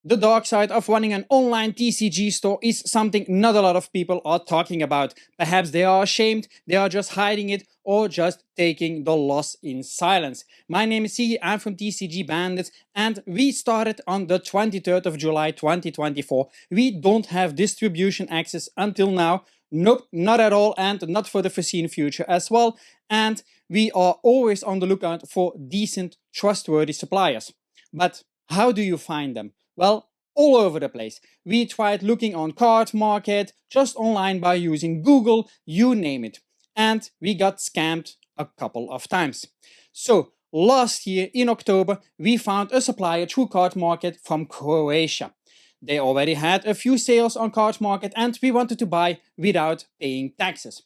The dark side of running an online TCG store is something not a lot of people are talking about. Perhaps they are ashamed, they are just hiding it, or just taking the loss in silence. My name is Sigi, I'm from TCG Bandits, and we started on the 23rd of July 2024. We don't have distribution access until now. Nope, not at all, and not for the foreseen future as well. And we are always on the lookout for decent, trustworthy suppliers. But how do you find them? Well, all over the place. We tried looking on Cardmarket, just online by using Google, you name it. And we got scammed a couple of times. So last year in October, we found a supplier through Cardmarket from Croatia. They already had a few sales on Cardmarket and we wanted to buy without paying taxes.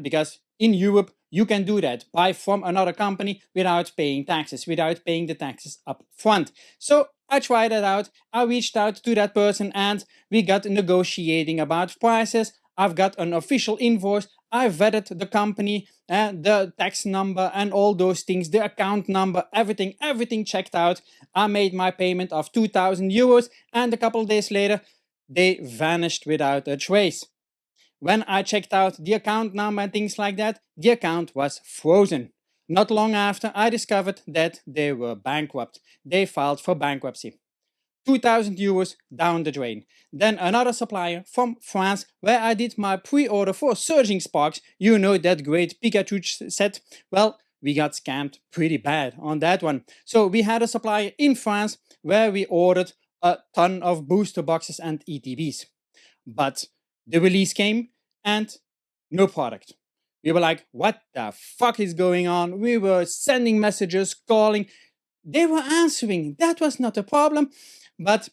Because in Europe, you can do that, buy from another company without paying taxes, without paying the taxes up front. So I tried that out. I reached out to that person and we got negotiating about prices. I've got an official invoice. I vetted the company, the tax number and all those things, the account number, everything checked out. I made my payment of 2,000 euros and a couple of days later, they vanished without a trace. When I checked out the account number and things like that, the account was frozen. Not long after, I discovered that they were bankrupt. They filed for bankruptcy. 2,000 euros down the drain. Then another supplier from France, where I did my pre-order for Surging Sparks, you know, that great Pikachu set. Well, we got scammed pretty bad on that one. So we had a supplier in France where we ordered a ton of booster boxes and ETBs. But the release came and no product. We were like, what the fuck is going on? We were sending messages, calling. They were answering. That was not a problem. But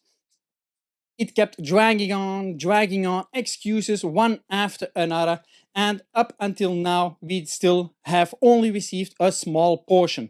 it kept dragging on, excuses one after another. And up until now, we still have only received a small portion.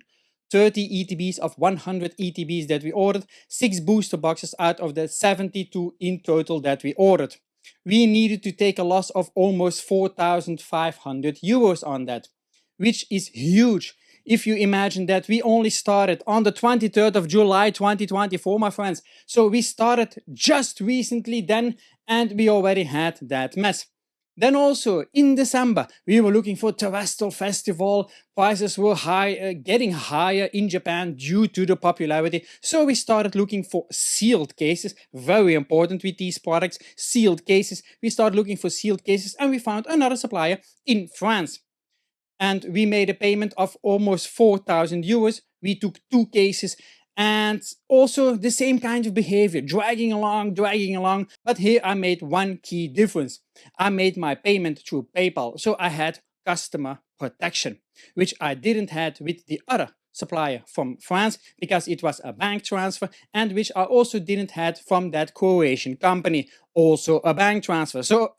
30 ETBs of 100 ETBs that we ordered, 6 booster boxes out of the 72 in total that we ordered. We needed to take a loss of almost 4,500 euros on that, which is huge. If you imagine that we only started on the 23rd of July 2024, my friends. So we started just recently then and we already had that mess. Then also in December, we were looking for Terrestrial Festival. Prices were high, getting higher in Japan due to the popularity. So we started looking for sealed cases. Very important with these products, sealed cases. We started looking for sealed cases and we found another supplier in France. And we made a payment of almost 4,000 euros. We took 2 cases and also the same kind of behavior, dragging along. But here I made one key difference. I made my payment through PayPal, so I had customer protection, which I didn't have with the other supplier from France because it was a bank transfer, and which I also didn't have from that Croatian company, also a bank transfer. So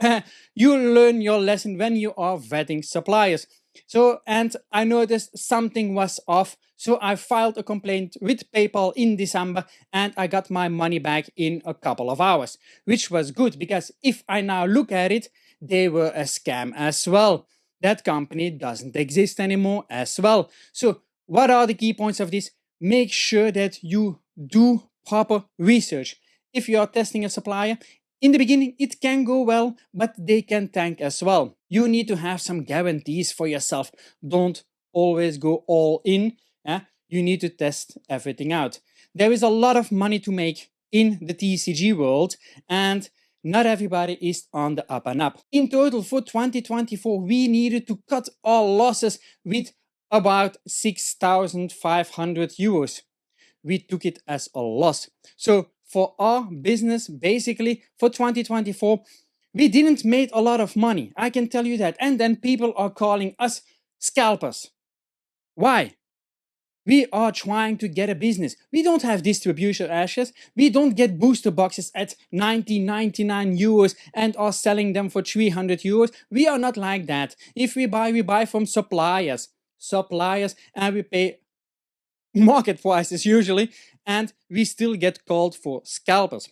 you learn your lesson when you are vetting suppliers. So, and I noticed something was off, so I filed a complaint with PayPal in December and I got my money back in a couple of hours, which was good because if I now look at it, they were a scam as well. That company doesn't exist anymore as well. So what are the key points of this? Make sure that you do proper research. If you are testing a supplier, in the beginning, it can go well, but they can tank as well. You need to have some guarantees for yourself. Don't always go all in. You need to test everything out. There is a lot of money to make in the TCG world, and not everybody is on the up and up. In total, for 2024, we needed to cut our losses with about 6,500 euros. We took it as a loss. So for our business, basically for 2024, we didn't make a lot of money. I can tell you that. And then people are calling us scalpers. Why? We are trying to get a business. We don't have distribution ashes. We don't get booster boxes at 99 euros and are selling them for 300 euros. We are not like that. If we buy from suppliers, and we pay market prices usually, and we still get called for scalpers.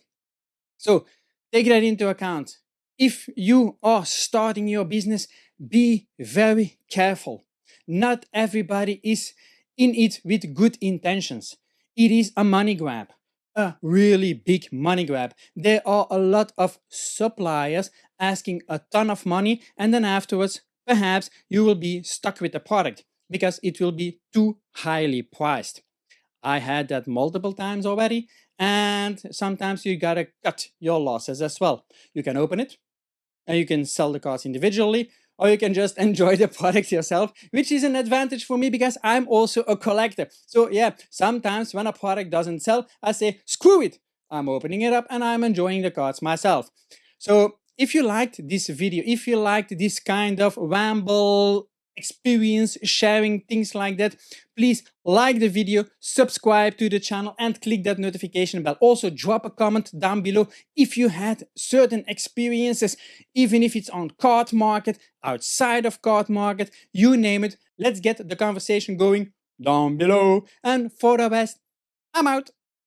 So take that into account. If you are starting your business, be very careful. Not everybody is in it with good intentions. It is a money grab. a really big money grab. There are a lot of suppliers asking a ton of money, and then afterwards, perhaps you will be stuck with the product because it will be too highly priced. I had that multiple times already, and sometimes you gotta cut your losses as well. You can open it, and you can sell the cards individually, or you can just enjoy the product yourself, which is an advantage for me because I'm also a collector. So yeah, sometimes when a product doesn't sell, I say, screw it. I'm opening it up and I'm enjoying the cards myself. So if you liked this video, if you liked this kind of ramble experience sharing things like that, please like the video, subscribe to the channel, and click that notification bell. Also drop a comment down below if you had certain experiences, even if it's on Cardmarket, outside of Cardmarket, you name it. Let's get the conversation going down below. And for the rest, I'm out.